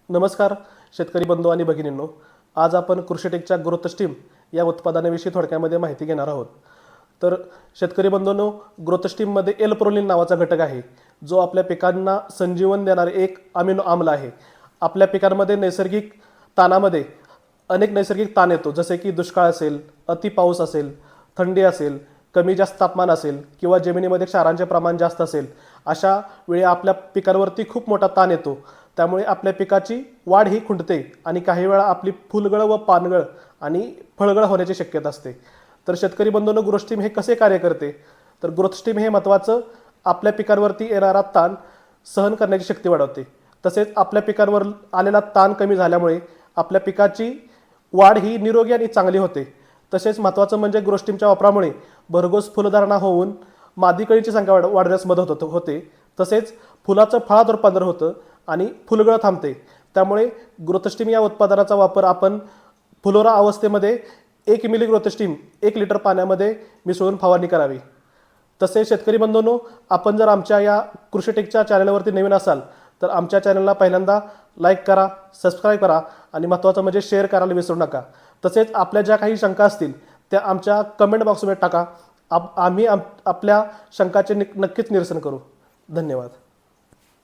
नमस्कार शेतकरी बंधू आणि भगिनींनो, आज आपण कृषीटेकच्या ग्रोथ स्टीम या उत्पादनाविषयी थोडक्यामध्ये माहिती घेणार आहोत. तर शेतकरी बंधूंनो, ग्रोथ स्टीममध्ये एल प्रोलिन नावाचा घटक आहे, जो आपल्या पिकांना संजीवन देणारे एक अमिनो आम्ल आहे. आपल्या पिकांमध्ये नैसर्गिक ताणामध्ये अनेक नैसर्गिक ताण येतो, जसे की दुष्काळ असेल, अति पाऊस असेल, थंडी असेल, कमी जास्त तापमान असेल किंवा जमिनीमध्ये क्षारांचे प्रमाण जास्त असेल. अशा वेळी आपल्या पिकांवरती खूप मोठा ताण येतो. त्यामुळे आपल्या पिकाची वाढ ही खुंटते आणि काही वेळा आपली फुलगळ व पानगळ आणि फळगळ होण्याची शक्यता असते. तर शेतकरी बंधूंनो, ग्रोथ स्टीम हे कसे कार्य करते? तर ग्रोथ स्टीम हे महत्त्वाचं आपल्या पिकांवरती येणारा ताण सहन करण्याची शक्ती वाढवते. तसेच आपल्या पिकांवर आलेला ताण कमी झाल्यामुळे आपल्या पिकाची वाढ ही निरोगी आणि चांगली होते. तसेच महत्त्वाचं म्हणजे ग्रोथ स्टीमच्या वापरामुळे भरघोस फुलधारणा होऊन मादी कळीची संख्या वाढण्यास मदत होते. तसेच फुलाचं फळात रूपांतर होतं आणि फुलगळ थांबते. त्यामुळे ग्रोथ स्टीम या उत्पादनाचा वापर आपण फुलोरा अवस्थेमध्ये 1 मिली ग्रोथ स्टीम 1 लिटर पाण्यामध्ये मिसळून फवारणी करावी. तसेच शेतकरी बंधूंनो, आपण जर आमच्या या कृषीटेकच्या चॅनलवरती नवीन असाल तर आमच्या चॅनलला पहिल्यांदा लाईक करा, सबस्क्राईब करा आणि महत्त्वाचं म्हणजे शेअर करायला विसरू नका. तसेच आपल्या ज्या काही शंका असतील त्या आमच्या कमेंट बॉक्समध्ये टाका. आम्ही आपल्या शंकाचे नक्कीच निरसन करू. धन्यवाद.